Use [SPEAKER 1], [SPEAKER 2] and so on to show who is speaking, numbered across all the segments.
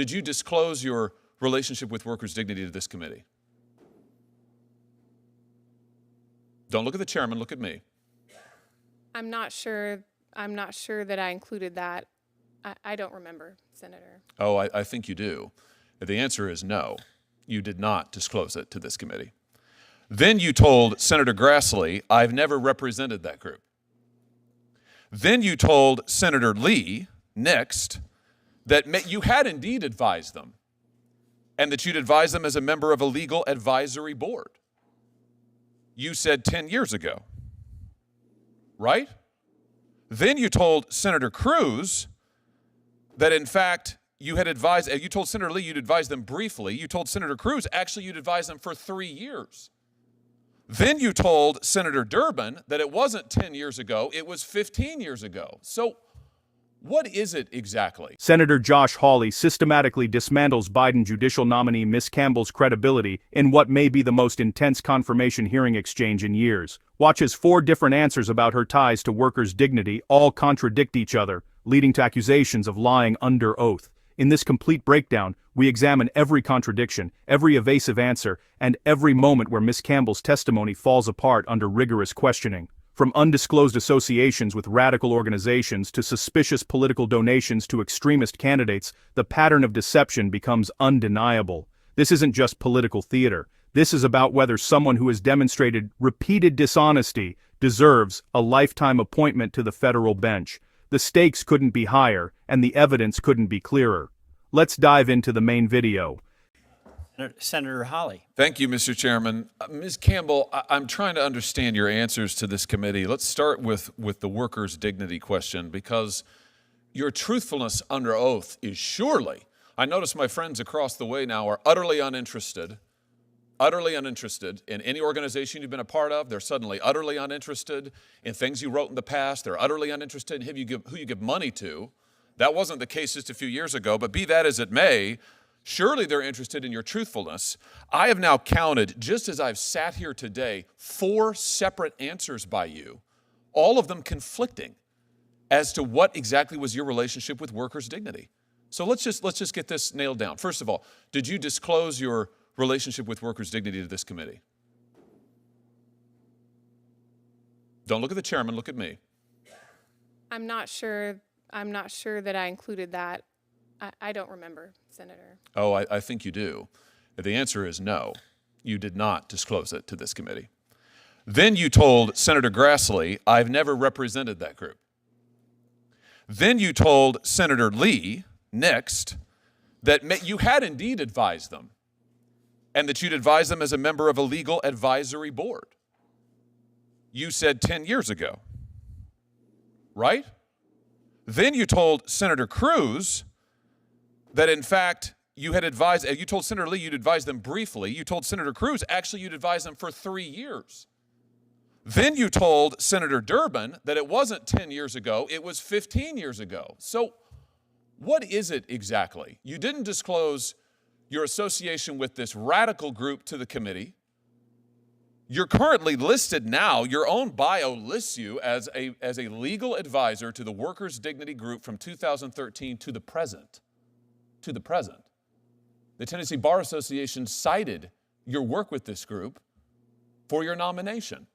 [SPEAKER 1] Did you disclose your relationship with workers' dignity to this committee? Don't look at the chairman, look at me.
[SPEAKER 2] I'm not sure that I included that. I don't remember, Senator.
[SPEAKER 1] Oh, I think you do. The answer is no. You did not disclose it to this committee. Then you told Senator Grassley, I've never represented that group. Then you told Senator Lee, next, that you had indeed advised them, and that you'd advised them as a member of a legal advisory board. You said 10 years ago, right? Then you told Senator Cruz that, in fact, you told Senator Lee you'd advised them briefly. You told Senator Cruz, actually, you'd advised them for 3 years. Then you told Senator Durbin that it wasn't 10 years ago, it was 15 years ago. So what is it exactly?
[SPEAKER 3] Senator Josh Hawley systematically dismantles Biden judicial nominee Ms. Campbell's credibility in what may be the most intense confirmation hearing exchange in years. Watch as 4 different answers about her ties to workers' dignity all contradict each other, leading to accusations of lying under oath. In this complete breakdown, we examine every contradiction, every evasive answer, and every moment where Ms. Campbell's testimony falls apart under rigorous questioning. From undisclosed associations with radical organizations to suspicious political donations to extremist candidates, the pattern of deception becomes undeniable. This isn't just political theater. This is about whether someone who has demonstrated repeated dishonesty deserves a lifetime appointment to the federal bench. The stakes couldn't be higher, and the evidence couldn't be clearer. Let's dive into the main video.
[SPEAKER 4] Senator Hawley.
[SPEAKER 1] Thank you, Mr. Chairman. Ms. Campbell, I'm trying to understand your answers to this committee. Let's start with the workers' dignity question, because your truthfulness under oath is surely, I notice my friends across the way now are utterly uninterested in any organization you've been a part of. They're suddenly utterly uninterested in things you wrote in the past. They're utterly uninterested in who you give money to. That wasn't the case just a few years ago, but be that as it may, surely they're interested in your truthfulness. I have now counted, just as I've sat here today, 4 separate answers by you, all of them conflicting as to what exactly was your relationship with workers' dignity. So let's just get this nailed down. First of all, did you disclose your relationship with workers' dignity to this committee? Don't look at the chairman, look at me.
[SPEAKER 2] I'm not sure that I included that. I don't remember, Senator.
[SPEAKER 1] Oh, I think you do. The answer is no. You did not disclose it to this committee. Then you told Senator Grassley, I've never represented that group. Then you told Senator Lee, next, that you had indeed advised them, and that you'd advised them as a member of a legal advisory board. You said 10 years ago, right? Then you told Senator Cruz that, in fact, you told Senator Lee you'd advised them briefly. You told Senator Cruz, actually, you'd advised them for 3 years. Then you told Senator Durbin that it wasn't 10 years ago, it was 15 years ago. So what is it exactly? You didn't disclose your association with this radical group to the committee. You're currently listed now, your own bio lists you as a legal advisor to the Workers' Dignity Group from 2013 to the present. To the present. The Tennessee Bar Association cited your work with this group for your nomination.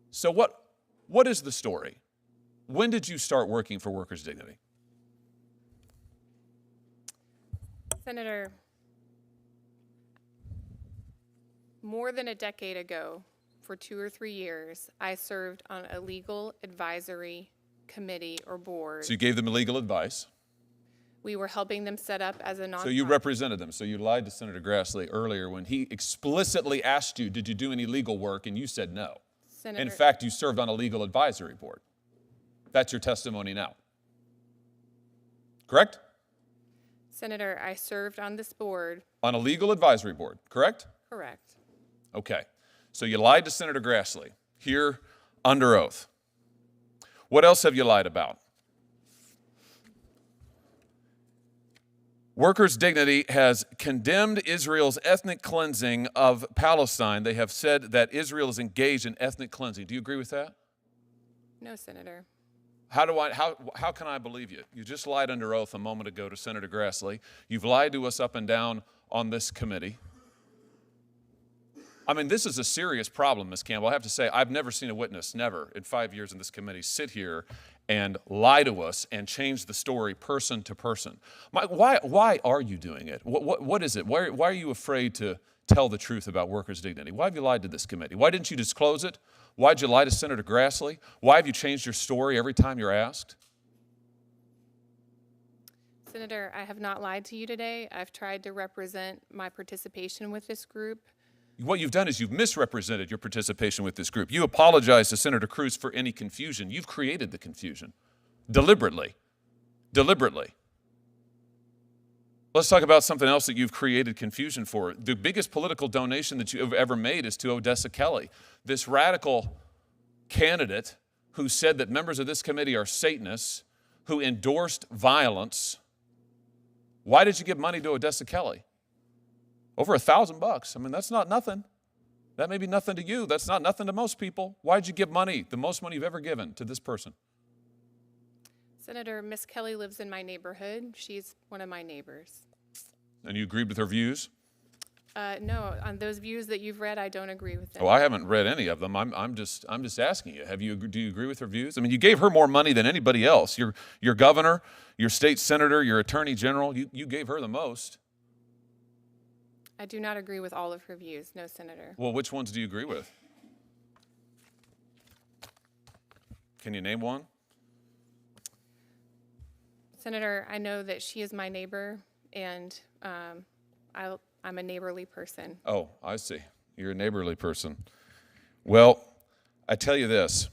[SPEAKER 1] So what is the story? When did you start working for Workers' Dignity?
[SPEAKER 2] Senator, more than a decade ago, for 2 or 3 years, I served on a legal advisory committee or board.
[SPEAKER 1] So you gave them legal advice.
[SPEAKER 2] We were helping them set up as a nonprofit.
[SPEAKER 1] So you represented them. So you lied to Senator Grassley earlier when he explicitly asked you, did you do any legal work? And you said no.
[SPEAKER 2] Senator,
[SPEAKER 1] in fact, you served on a legal advisory board. That's your testimony now. Correct?
[SPEAKER 2] Senator, I served on this board.
[SPEAKER 1] On a legal advisory board, correct?
[SPEAKER 2] Correct.
[SPEAKER 1] Okay. So you lied to Senator Grassley here under oath. What else have you lied about? Workers' Dignity has condemned Israel's ethnic cleansing of Palestine. They have said that Israel is engaged in ethnic cleansing. Do you agree with that?
[SPEAKER 2] No, Senator.
[SPEAKER 1] How can I believe you? You just lied under oath a moment ago to Senator Grassley. You've lied to us up and down on this committee. I mean, this is a serious problem, Ms. Campbell. I have to say, I've never seen a witness, never, in 5 years in this committee, sit here and lie to us and change the story person to person. Why are you doing it? What is it? Why are you afraid to tell the truth about workers' dignity? Why have you lied to this committee? Why didn't you disclose it? Why did you lie to Senator Grassley? Why have you changed your story every time you're asked?
[SPEAKER 2] Senator, I have not lied to you today. I've tried to represent my participation with this group.
[SPEAKER 1] What you've done is you've misrepresented your participation with this group. You apologize to Senator Cruz for any confusion. You've created the confusion. Deliberately. Deliberately. Let's talk about something else that you've created confusion for. The biggest political donation that you have ever made is to Odessa Kelly, this radical candidate who said that members of this committee are Satanists, who endorsed violence. Why did you give money to Odessa Kelly? Over $1,000. I mean, that's not nothing. That may be nothing to you. That's not nothing to most people. Why did you give money, the most money you've ever given, to this person?
[SPEAKER 2] Senator, Miss Kelly lives in my neighborhood. She's one of my neighbors.
[SPEAKER 1] And you agreed with her views?
[SPEAKER 2] No, on those views that you've read, I don't agree with them.
[SPEAKER 1] Oh, I haven't read any of them. I'm just asking you. Do you agree with her views? I mean, you gave her more money than anybody else. Your governor, your state senator, your attorney general, you gave her the most.
[SPEAKER 2] I do not agree with all of her views, no, Senator.
[SPEAKER 1] Well, which ones do you agree with? Can you name one?
[SPEAKER 2] Senator, I know that she is my neighbor, and I'm a neighborly person.
[SPEAKER 1] Oh, I see. You're a neighborly person. Well, I tell you this.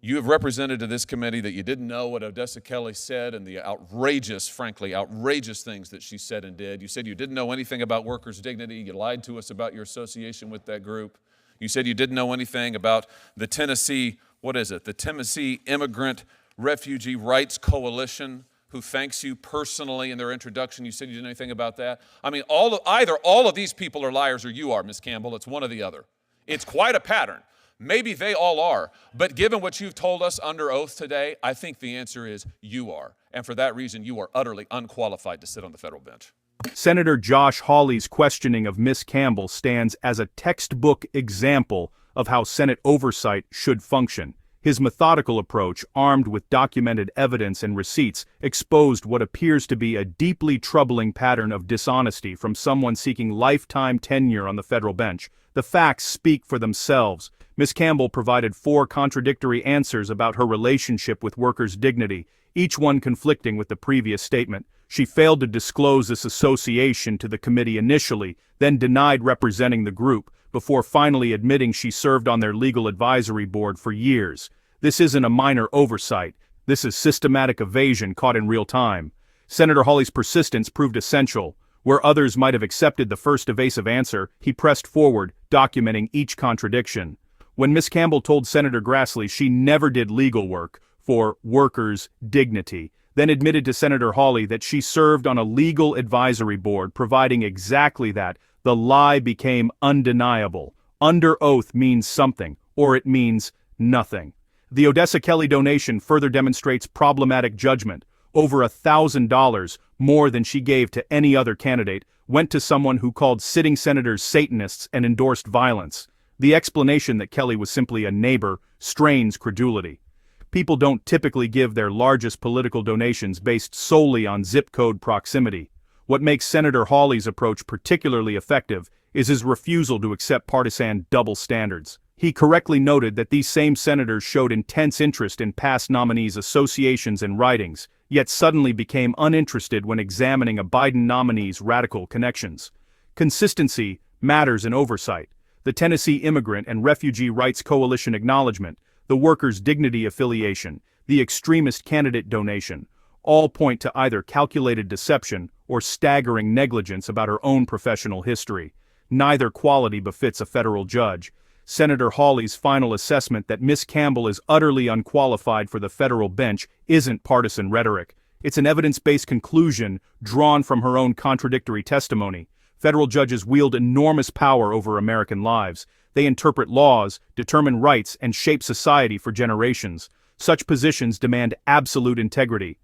[SPEAKER 1] You have represented to this committee that you didn't know what Odessa Kelly said and the outrageous, frankly, outrageous things that she said and did. You said you didn't know anything about workers' dignity. You lied to us about your association with that group. You said you didn't know anything about the Tennessee, the Tennessee Immigrant Refugee Rights Coalition, who thanks you personally in their introduction. You said you didn't know anything about that. I mean, either all of these people are liars or you are, Ms. Campbell. It's one or the other. It's quite a pattern. Maybe they all are, but given what you've told us under oath today, I think the answer is you are. And for that reason, you are utterly unqualified to sit on the federal bench.
[SPEAKER 3] Senator Josh Hawley's questioning of Miss Campbell stands as a textbook example of how Senate oversight should function. His methodical approach, armed with documented evidence and receipts, exposed what appears to be a deeply troubling pattern of dishonesty from someone seeking lifetime tenure on the federal bench. The facts speak for themselves. Ms. Campbell provided 4 contradictory answers about her relationship with workers' dignity, each one conflicting with the previous statement. She failed to disclose this association to the committee initially, then denied representing the group, before finally admitting she served on their legal advisory board for years. This isn't a minor oversight. This is systematic evasion caught in real time. Senator Hawley's persistence proved essential. Where others might have accepted the first evasive answer, he pressed forward, documenting each contradiction. When Ms. Campbell told Senator Grassley she never did legal work for workers' dignity, then admitted to Senator Hawley that she served on a legal advisory board providing exactly that, the lie became undeniable. Under oath means something, or it means nothing. The Odessa Kelly donation further demonstrates problematic judgment. Over $1,000, more than she gave to any other candidate, went to someone who called sitting senators Satanists and endorsed violence. The explanation that Kelly was simply a neighbor strains credulity. People don't typically give their largest political donations based solely on zip code proximity. What makes Senator Hawley's approach particularly effective is his refusal to accept partisan double standards. He correctly noted that these same senators showed intense interest in past nominees' associations and writings, yet suddenly became uninterested when examining a Biden nominee's radical connections. Consistency matters in oversight. The Tennessee Immigrant and Refugee Rights Coalition acknowledgement, the Workers' Dignity affiliation, the extremist candidate donation, all point to either calculated deception or staggering negligence about her own professional history. Neither quality befits a federal judge. Senator Hawley's final assessment that Miss Campbell is utterly unqualified for the federal bench isn't partisan rhetoric. It's an evidence-based conclusion drawn from her own contradictory testimony. Federal judges wield enormous power over American lives. They interpret laws, determine rights, and shape society for generations. Such positions demand absolute integrity.